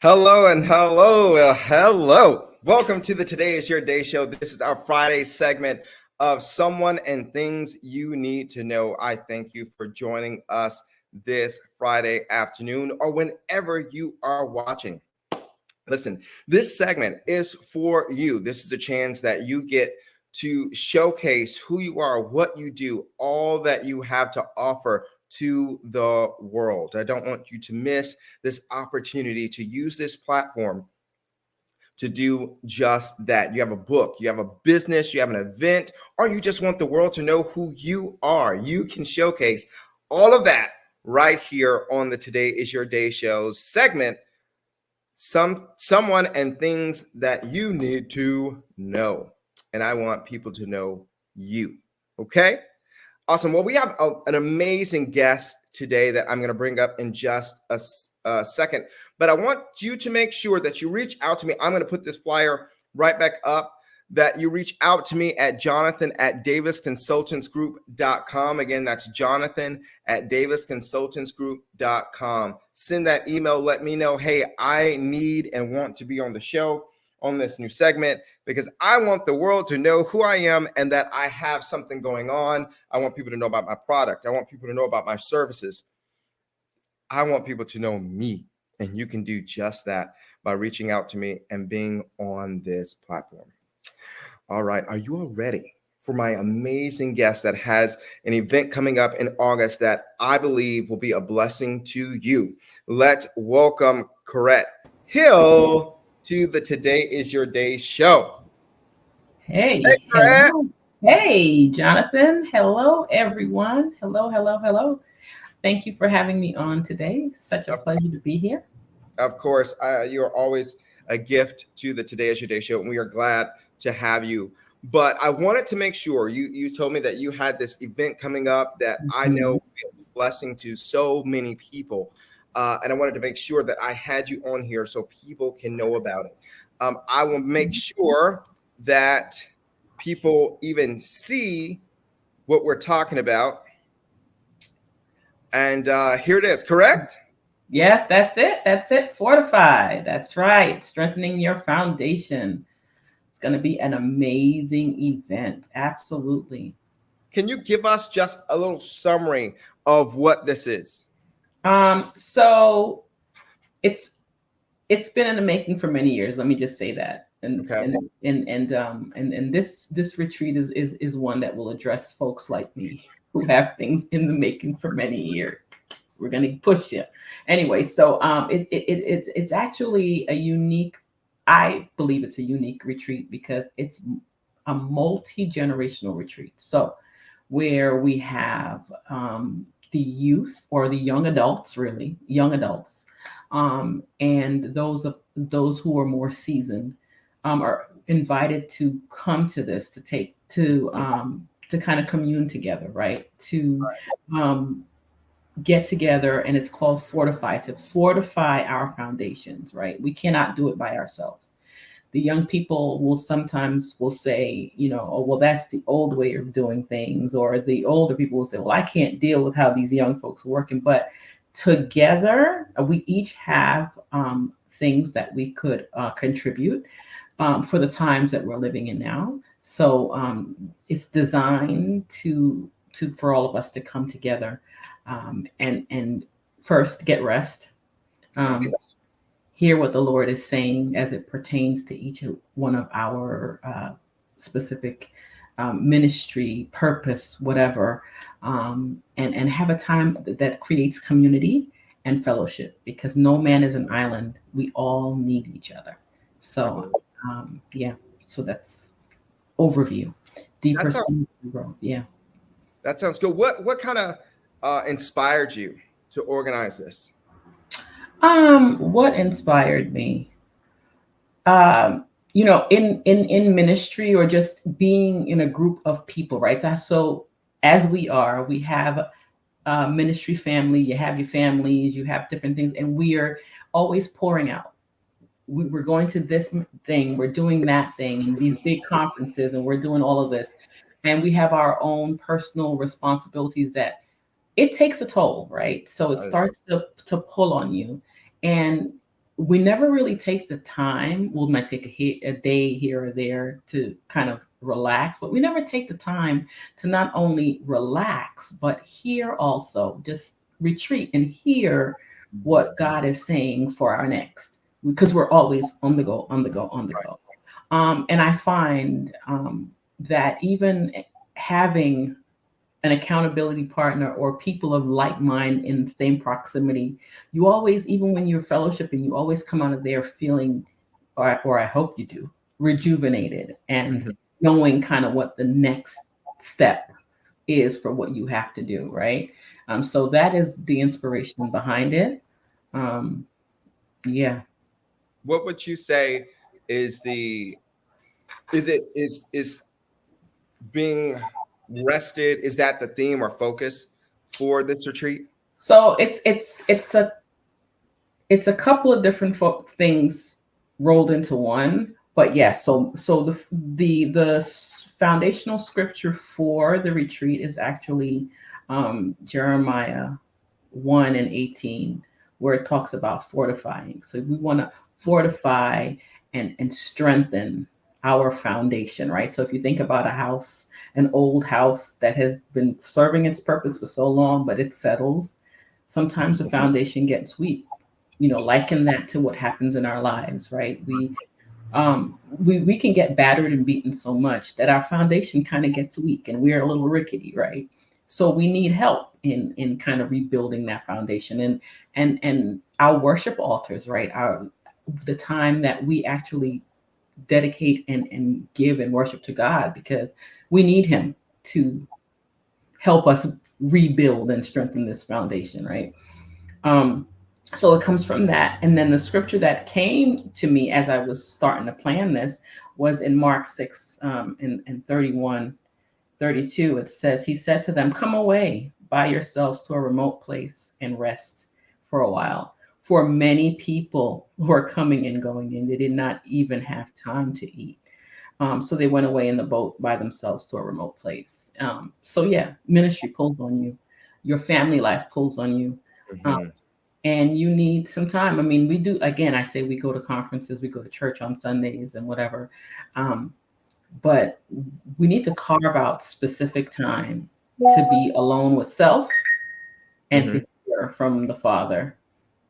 Hello and hello, hello. Welcome to the Today is Your Day show. This is our Friday segment of Someone and Things You Need to Know. I thank you for joining us this Friday afternoon or whenever you are watching. Listen, this segment is for you. This is a chance that you get to showcase who you are, what you do, all that you have to offer to the world. I don't want you to miss this opportunity to use this platform to do just that. You have a book, you have a business, you have an event, or you just want the world to know who you are. You can showcase all of that right here on the Today is Your Day show segment. Someone and things that you need to know. And I want people to know you. Okay? Awesome. Well, we have an amazing guest today that I'm going to bring up in just a second. But I want you to make sure that you reach out to me. I'm going to put this flyer right back up, that you reach out to me at jonathan@davisconsultantsgroup.com. Again, that's jonathan@davisconsultantsgroup.com. Send that email. Let me know, hey, I need and want to be on the show on this new segment, because I want the world to know who I am and that I have something going on. I want people to know about my product. I want people to know about my services. I want people to know me. And you can do just that by reaching out to me and being on this platform. All right. Are you all ready for my amazing guest that has an event coming up in August that I believe will be a blessing to you? Let's welcome Karrette Hill to the Today is Your Day show. Hey, Karrette. hello. Hey, Jonathan. Hello, everyone. Hello. Thank you for having me on today. Such a pleasure to be here. Of course, you're always a gift to the Today is Your Day show, and we are glad to have you. But I wanted to make sure you told me that you had this event coming up that I know will be a blessing to so many people. And I wanted to make sure that I had you on here so people can know about it. I will make sure that people even see what we're talking about. And here it is, correct? Yes, that's it. That's it. Fortify. That's right. Strengthening your foundation. It's going to be an amazing event. Absolutely. Can you give us just a little summary of what this is? So it's been in the making for many years. Let me just say that. Okay. And this retreat is one that will address folks like me who have things in the making for many years. We're going to push you anyway. So it's actually a unique. I believe it's a unique retreat because it's a multi-generational retreat. So where we have the youth or the young adults, really young adults, and those who are more seasoned are invited to come to this to kind of commune together, right? To get together, and it's called Fortify, to fortify our foundations, right? We cannot do it by ourselves. The young people will sometimes will say, oh, well, that's the old way of doing things, or the older people will say, well, I can't deal with how these young folks are working. But together, we each have things that we could contribute for the times that we're living in now. So it's designed to for all of us to come together and first get rest. Hear what the Lord is saying as it pertains to each one of our specific ministry, purpose, whatever, and have a time that creates community and fellowship, because no man is an island. We all need each other. So, so that's overview, deeper growth. Yeah. That sounds good. What kind of inspired you to organize this? What inspired me? In ministry, or just being in a group of people, right? So as we have ministry family, you have your families, you have different things, and we are always pouring out. We're going to this thing, we're doing that thing, and these big conferences, and we're doing all of this. And we have our own personal responsibilities that it takes a toll, right? So it starts to pull on you. And we never really take the time. We might take a day here or there to kind of relax, but we never take the time to not only relax, but hear also, just retreat and hear what God is saying for our next, because we're always on the go, on the go, on the go. And I find that even having an accountability partner or people of like mind in the same proximity, you always, even when you're fellowshipping, you always come out of there feeling, or I hope you do, rejuvenated and Mhm. knowing kind of what the next step is for what you have to do, right? So that is the inspiration behind it. Um, yeah. What would you say is the is being rested? Is that the theme or focus for this retreat? So it's a couple of different things rolled into one. But yeah, so the foundational scripture for the retreat is actually Jeremiah 1:18, where it talks about fortifying. So we want to fortify and strengthen our foundation, right? So if you think about a house, an old house that has been serving its purpose for so long, but it settles, sometimes the foundation gets weak. Liken that to what happens in our lives, right? We can get battered and beaten so much that our foundation kind of gets weak and we're a little rickety, right? So we need help in kind of rebuilding that foundation, and our worship altars, right? The time that we actually dedicate and give and worship to God, because we need Him to help us rebuild and strengthen this foundation, right? Um, so it comes from that. And then the scripture that came to me as I was starting to plan this was in Mark 6 and 31, 32. It says, He said to them, "Come away by yourselves to a remote place and rest for a while. For many people were coming and going, and they did not even have time to eat." So they went away in the boat by themselves to a remote place. So yeah, ministry pulls on you. Your family life pulls on you. Um, Mhm. and you need some time. I mean, we do, again, I say we go to conferences, we go to church on Sundays and whatever. Um, but we need to carve out specific time to be alone with self and to Mhm. hear from the Father.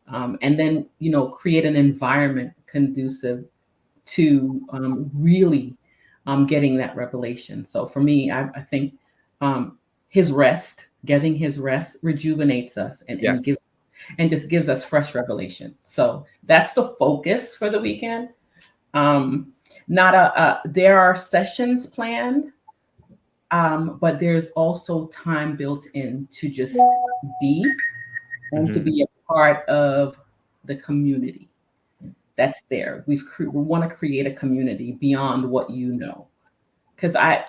And then, create an environment conducive to really getting that revelation. So for me, I think um, his rest, getting his rest, rejuvenates us Yes. and just gives us fresh revelation. So that's the focus for the weekend. Um, not there are sessions planned, but there's also time built in to just be and to Mhm. be a part of the community that's there. We want to create a community beyond what you know, because I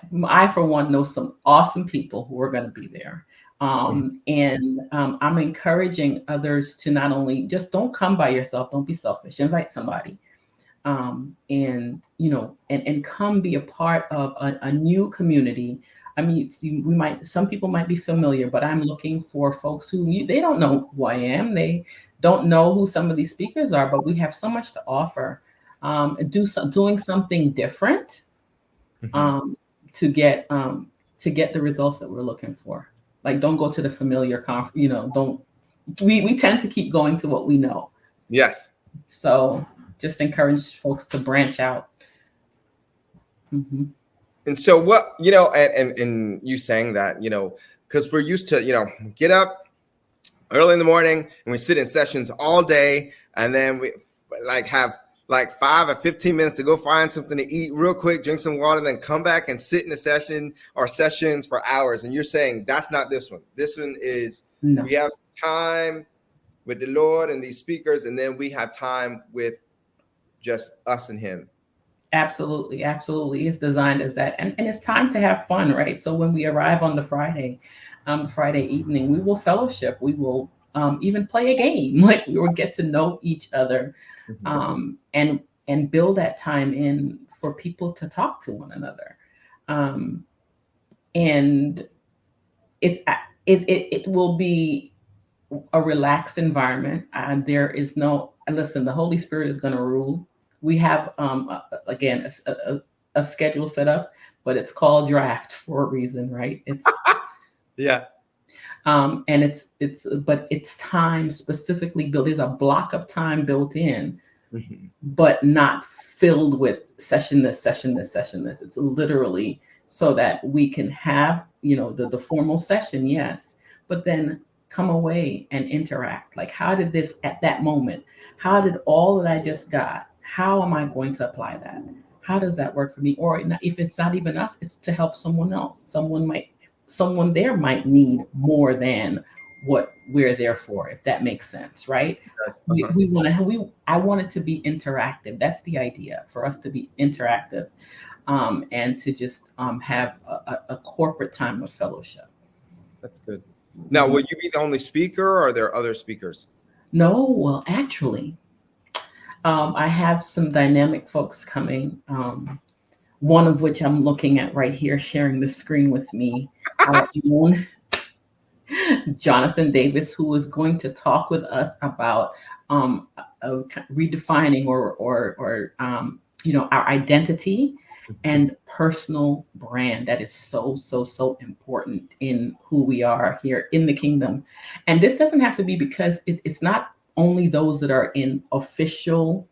for one know some awesome people who are going to be there. Yes. And I'm encouraging others to not only just don't come by yourself, don't be selfish, invite somebody, and come be a part of a new community. I mean, some people might be familiar, but I'm looking for folks who they don't know who I am. They don't know who some of these speakers are, but we have so much to offer. Doing something different Mhm. um, to get the results that we're looking for. Like, don't go to the familiar don't. We tend to keep going to what we know. Yes. So just encourage folks to branch out. Hmm. And so what, and you saying that, because we're used to, get up early in the morning and we sit in sessions all day, and then we like have like 5 or 15 minutes to go find something to eat real quick, drink some water, then come back and sit in a session or sessions for hours. And you're saying that's not this one. This one is we No, have time with the Lord and these speakers, and then we have time with just us and Him. absolutely, absolutely. It's designed as that, and it's time to have fun, right? So when we arrive on the Friday evening, we will fellowship. We will even play a game. Like, we will get to know each other, Mhm. and build that time in for people to talk to one another. Um, and it's it will be a relaxed environment. There is no And listen, the Holy Spirit is going to rule. We have, again, a schedule set up, but it's called draft for a reason, right? It's Yeah. and but it's time specifically built. There's a block of time built in, but not filled with session this, session this, session this. It's literally so that we can have, the formal session, yes, but then come away and interact. Like, how did this at that moment? How did all that I just got? How am I going to apply that? How does that work for me? Or if it's not even us, it's to help someone else. Someone there might need more than what we're there for, if that makes sense, right? Yes. I want it to be interactive. That's the idea, for us to be interactive, and to just have a corporate time of fellowship. That's good. Now, will you be the only speaker, or are there other speakers? No, well, actually, I have some dynamic folks coming. One of which I'm looking at right here, sharing the screen with me, our own Jonathan Davis, who is going to talk with us about redefining or our identity and personal brand. That is so important in who we are here in the kingdom. And this doesn't have to be, because it's not only those that are in official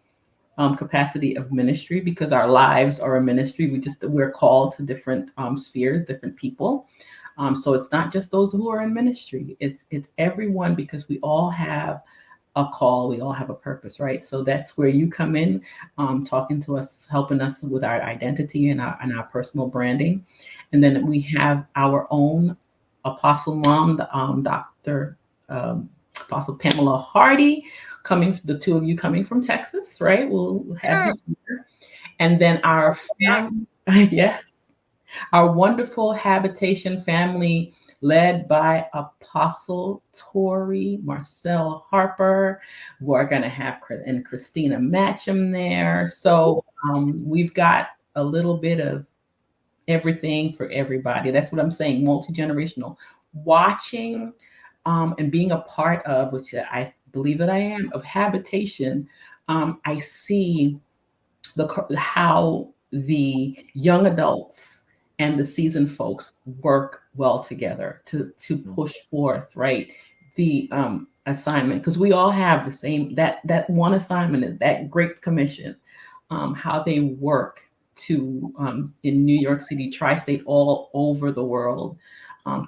capacity of ministry, because our lives are a ministry. We're called to different spheres, different people. So it's not just those who are in ministry. It's everyone, because we all have a call. We all have a purpose, right? So that's where you come in, talking to us, helping us with our identity and our personal branding. And then we have our own Apostle Mom, Dr. Apostle Pamela Hardy, the two of you coming from Texas, right? We'll have you here. And then our family, yes, our wonderful habitation family led by Apostle Tori Marcel Harper. We're going to have Christina Matcham there. So we've got a little bit of everything for everybody. That's what I'm saying, multi-generational. Watching and being a part of, which I believe that I am, of habitation, I see how the young adults and the seasoned folks work well together to push forth, right, the assignment, because we all have the same that one assignment, that Great Commission, how they work to in New York City, tri-state, all over the world,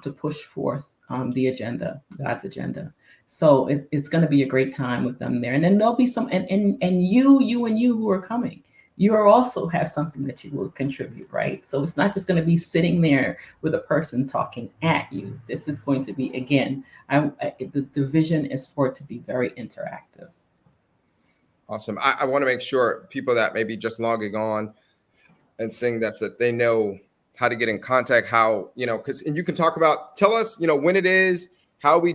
to push forth the agenda, God's agenda. So it's going to be a great time with them there. And then there'll be some, and you who are coming, you are also have something that you will contribute, right? So it's not just going to be sitting there with a person talking at you. This is going to be, again, the vision is for it to be very interactive. Awesome. I want to make sure people that may be just logging on and seeing that they know how to get in contact, how, and you can talk about, tell us, when it is, how we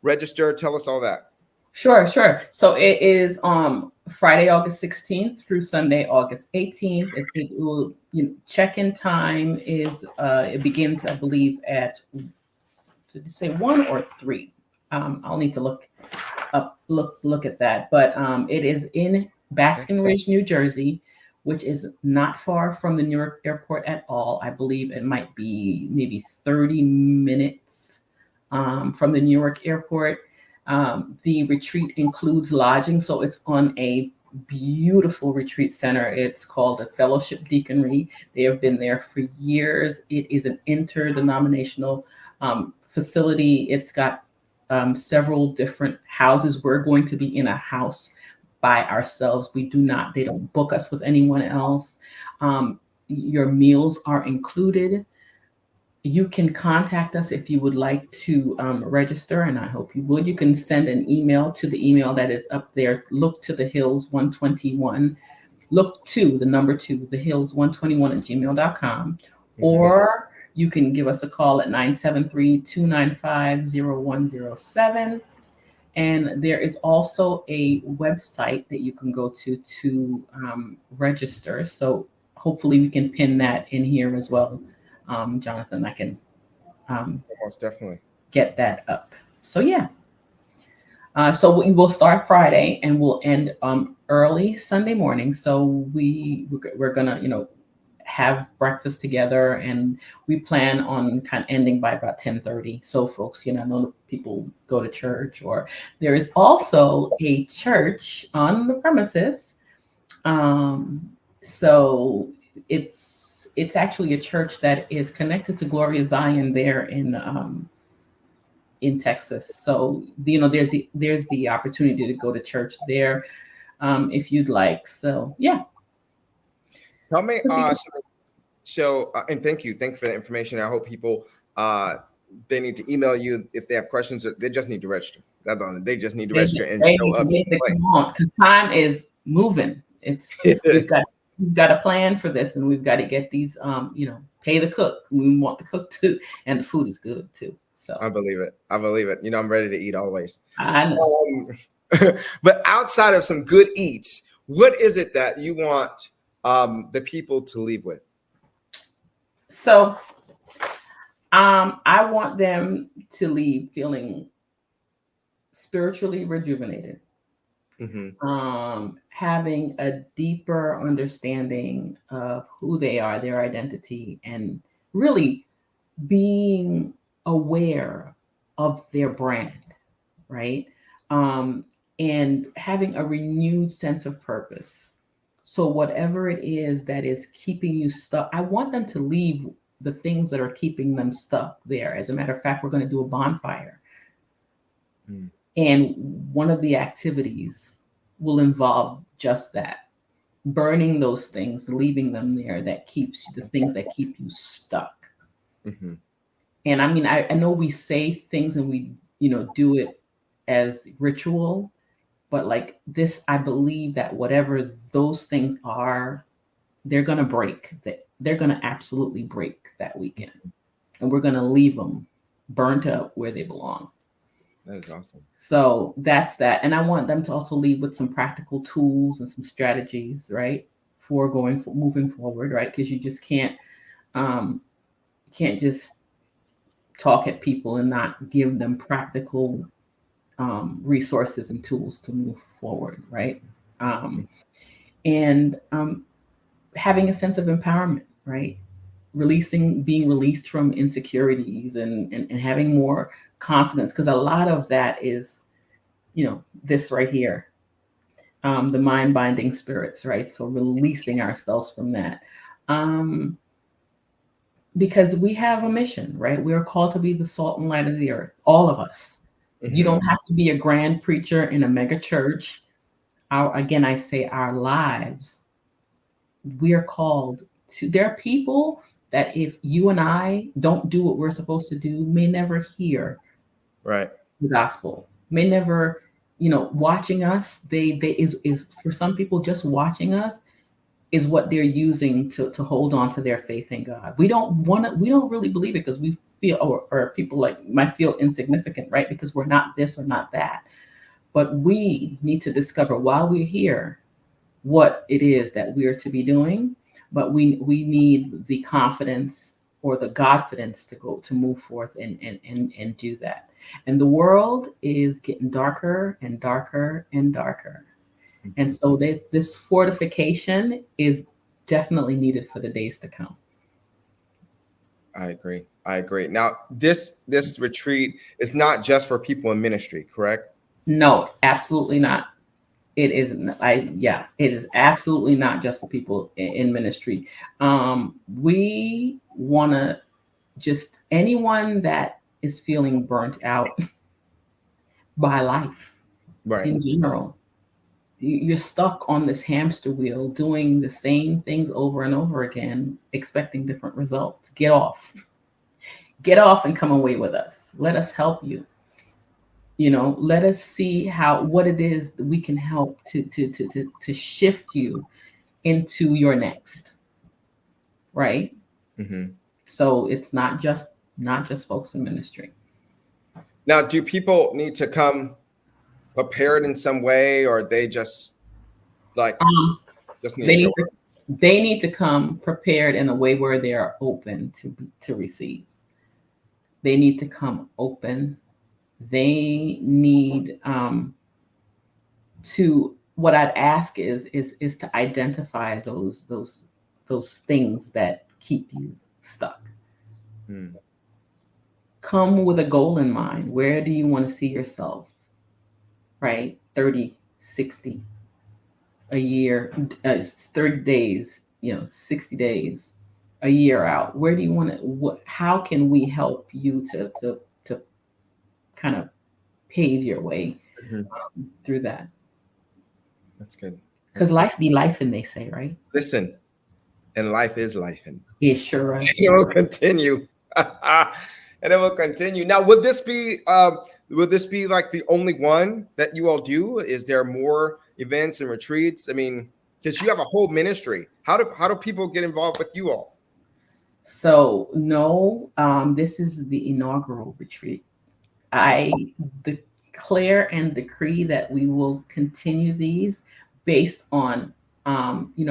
register, tell us all that. Sure. So it is Friday, August 16th through Sunday, August 18th. It will, check-in time is it begins, I believe, at, did you say 1 or 3? I'll need to look at that. But it is in Baskin Ridge, New Jersey, which is not far from the Newark airport at all. I believe it might be maybe 30 minutes from the Newark airport. The retreat includes lodging, so it's on a beautiful retreat center. It's called the Fellowship Deaconry. They have been there for years. It is an interdenominational facility. It's got several different houses. We're going to be in a house by ourselves. They don't book us with anyone else. Your meals are included. You can contact us if you would like to register, and I hope you would. You can send an email to the email that is up there. Look to the Hills 121. Look to the number 2, the Hills 121 at gmail.com. Or you can give us a call at 973-295-0107. And there is also a website that you can go to register. So hopefully we can pin that in here as well. Jonathan, I can most definitely get that up. So yeah. So we will start Friday and we'll end early Sunday morning. So we're gonna, have breakfast together, and we plan on kind of ending by about 10:30. So folks, I know people go to church, or there is also a church on the premises. So it's actually a church that is connected to Gloria Zion there in Texas. So there's the opportunity to go to church there, if you'd like. So yeah. Tell me, and thank you for the information. I hope people they need to email you if they have questions, or they just need to register. That's all. They just need to register and show up. They come on, because time is moving. We've got a plan for this, and we've got to get these pay the cook. We want the cook to, and the food is good too. So I believe it. I'm ready to eat always. I know. But outside of some good eats, what is it that you want the people to leave with? So I want them to leave feeling spiritually rejuvenated, having a deeper understanding of who they are, their identity, and really being aware of their brand, right? And having a renewed sense of purpose. So whatever it is that is keeping you stuck, I want them to leave the things that are keeping them stuck there. As a matter of fact, we're going to do a bonfire. And one of the activities will involve just that, burning those things, leaving them there, that keeps the things that keep you stuck. And I mean, I know we say things and we, do it as ritual, but like this, I believe that whatever those things are, they're going to break. They're going to absolutely break that weekend. And we're going to leave them burnt up where they belong. That is awesome. So that's that. And I want them to also leave with some practical tools and some strategies, right? For moving forward, right? Because you just can't just talk at people and not give them practical resources and tools to move forward, right? And having a sense of empowerment, right? Being released from insecurities and having more confidence, because a lot of that is, this right here, the mind binding spirits, right? So releasing ourselves from that. Because we have a mission, right? We are called to be the salt and light of the earth, all of us. You don't have to be a grand preacher in a mega church. Again, I say our lives, we are called to, there are people that if you and I don't do what we're supposed to do, may never hear the gospel, may never, watching us, they is for some people, just watching us is what they're using to hold on to their faith in God. We don't really believe it because we feel, or people might feel insignificant, right? Because we're not this or not that. But we need to discover while we're here what it is that we're to be doing. But we need the confidence or the Godfidence to move forth and do that. And the world is getting darker and darker and darker. And so this fortification is definitely needed for the days to come. I agree. Now, this retreat is not just for people in ministry, correct? No, absolutely not. It isn't. It is absolutely not just for people in ministry. We want to just, anyone that is feeling burnt out by life, right, in general. You're stuck on this hamster wheel doing the same things over and over again, expecting different results. Get off and come away with us. Let us help you. Let us see what it is that we can help to shift you into your next. Right. So it's not just folks in ministry. Now, do people need to come prepared in some way, or they just need they need to come prepared in a way where they are open to receive. They need to come open. They need to. What I'd ask is to identify those things that keep you stuck. Mm. Come with a goal in mind. Where do you want to see yourself? Right? 30, 60, a year, 30 days, 60 days, a year out. Where do you want to, how can we help you to kind of pave your way Mhm. through that? That's good. Because That's good. life be life, and they say, right? Listen, and life is life, and It sure it is. will continue. And it will continue. Now, would this be like the only one that you all do? Is there more events and retreats? I mean, because you have a whole ministry. How do people get involved with you all? So no, this is the inaugural retreat. I Awesome. declare and decree that we will continue these based on, we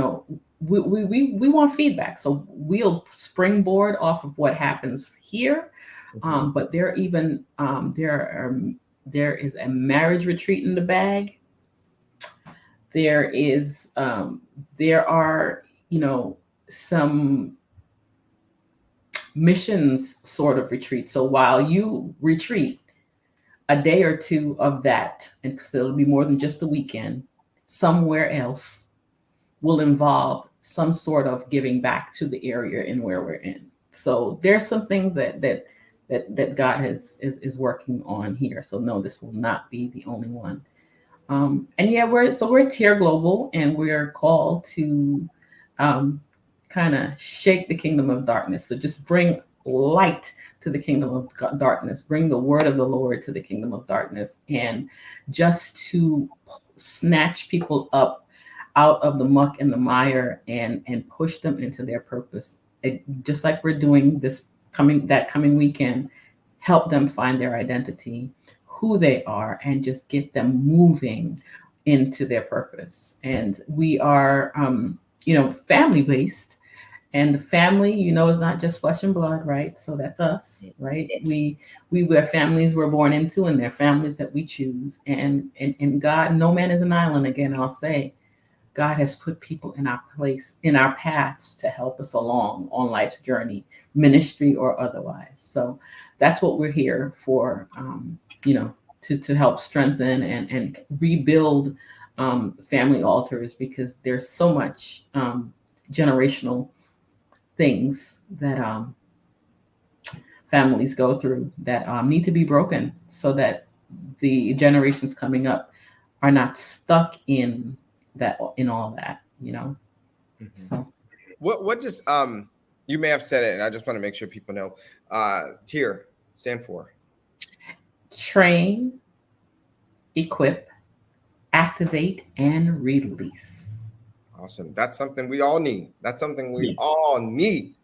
want feedback. So we'll springboard off of what happens here. Mhm. But there is a marriage retreat in the bag. There is, there are, some missions sort of retreat. So while you retreat, a day or two of that, and because it'll be more than just a weekend, somewhere else will involve some sort of giving back to the area in where we're in. So there's some things that God is working on here. So no, this will not be the only one. And yeah, we're T.E.A.R Global, and we're called to um, kind of shake the kingdom of darkness. So just bring light to the kingdom of darkness, bring the word of the Lord to the kingdom of darkness, and just to snatch people up out of the muck and the mire and push them into their purpose. Just like we're doing coming weekend, help them find their identity, who they are, and just get them moving into their purpose. And we are, family based. And family, is not just flesh and blood, right? So that's us, right? We're families we're born into, and they're families that we choose. And God, no man is an island. Again, I'll say, God has put people in our place, in our paths to help us along on life's journey, ministry or otherwise. So that's what we're here for, to help strengthen and rebuild family altars, because there's so much generational things that families go through that need to be broken, so that the generations coming up are not stuck in all that. Mhm. So What just you may have said it, and I just want to make sure people know. TIER stand for. train, equip, activate, and release. Awesome. That's something we all need. That's something we Yes, all need.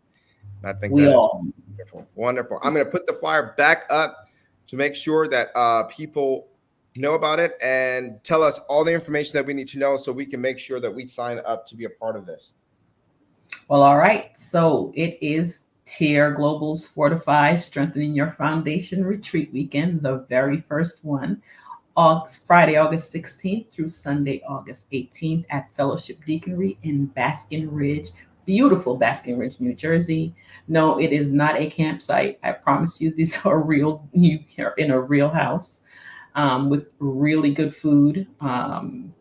I think we that is all. wonderful. Wonderful. I'm going to put the flyer back up to make sure that people know about it and tell us all the information that we need to know so we can make sure that we sign up to be a part of this. Well, all right. So it is T.E.A.R Global's Fortify Strengthening Your Foundation Retreat Weekend, the very first one. Friday, August 16th through Sunday, August 18th at Fellowship Deaconry in Baskin Ridge, beautiful Baskin Ridge, New Jersey. No, it is not a campsite. I promise you, these are real. You are in a real house with really good food. And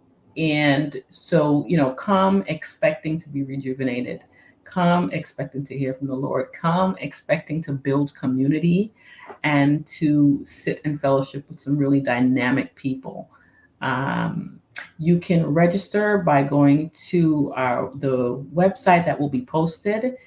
so, come expecting to be rejuvenated. Come expecting to hear from the Lord. Come expecting to build community and to sit in fellowship with some really dynamic people. You can register by going to the website that will be posted.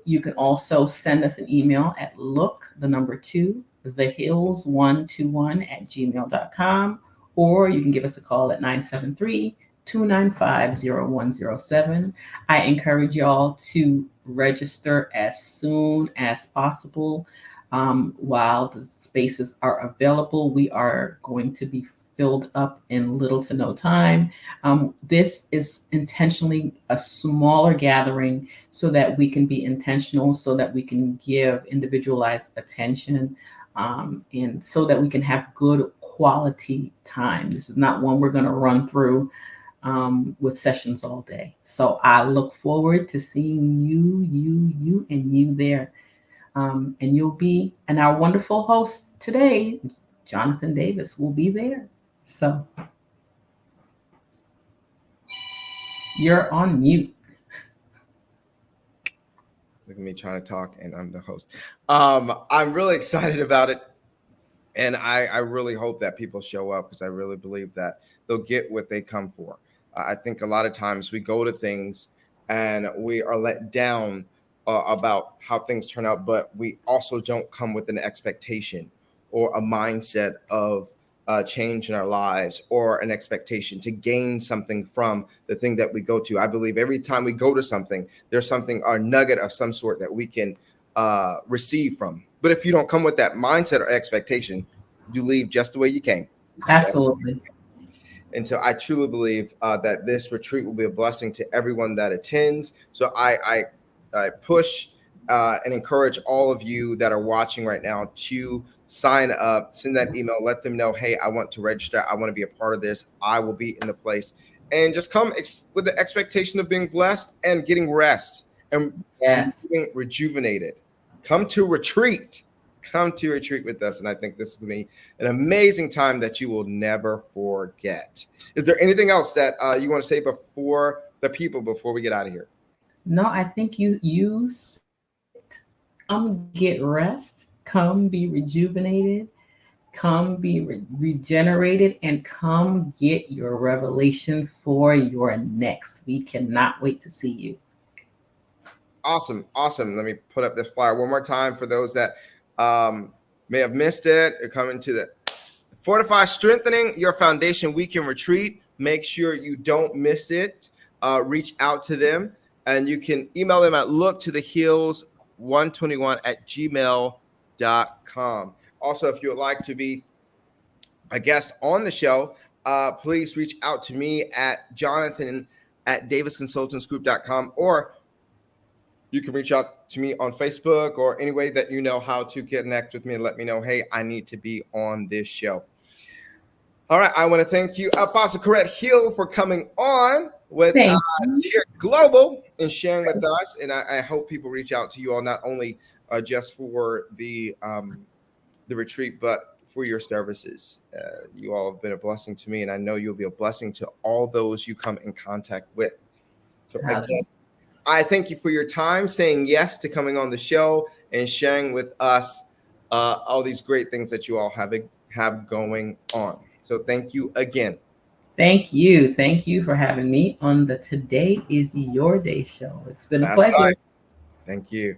You can also send us an email at thehills121@gmail.com, or you can give us a call at 973-295-0107. I encourage y'all to register as soon as possible. While the spaces are available, we are going to be filled up in little to no time. This is intentionally a smaller gathering so that we can be intentional, so that we can give individualized attention. and so that we can have good quality time. This is not one we're going to run through with sessions all day. So I look forward to seeing you, and you there. And you'll be, and our wonderful host today, Jonathan Davis, will be there. So you're on mute. Look at me trying to talk, and I'm the host. I'm really excited about it. And I really hope that people show up, because I really believe that they'll get what they come for. I think a lot of times we go to things and we are let down about how things turn out, but we also don't come with an expectation or a mindset of change in our lives, or an expectation to gain something from the thing that we go to. I believe every time we go to something, there's something, a nugget of some sort that we can receive from. But if you don't come with that mindset or expectation, you leave just the way you came. Absolutely. And so I truly believe that this retreat will be a blessing to everyone that attends. So I push and encourage all of you that are watching right now to sign up, send that email, let them know, hey, I want to register. I want to be a part of this. I will be in the place. And just come with the expectation of being blessed and getting rest and being rejuvenated. Come to retreat. Come to retreat with us. And I think this will be an amazing time that you will never forget. Is there anything else that you want to say before the people, before we get out of here? No, I think you come get rest, come be rejuvenated, come be regenerated, and come get your revelation for your next. We cannot wait to see you. Awesome. Let me put up this flyer one more time for those that may have missed it. Or coming to the Fortify Strengthening Your Foundation Weekend Retreat. Make sure you don't miss it. Reach out to them, and you can email them at looktothehills121@gmail.com. Also, if you would like to be a guest on the show, please reach out to me at jonathan@davisconsultantsgroup.com, or you can reach out to me on Facebook, or any way that you know how to connect with me and let me know, hey, I need to be on this show. All right. I want to thank you, Apostle Karrette Hill, for coming on with T.E.A.R Global and sharing with us. And I hope people reach out to you all, not only just for the retreat, but for your services. You all have been a blessing to me, and I know you'll be a blessing to all those you come in contact with. So again, I thank you for your time, saying yes to coming on the show and sharing with us all these great things that you all have going on. So thank you again. Thank you. Thank you for having me on the Today is Your Day show. It's been a pleasure. Right. Thank you.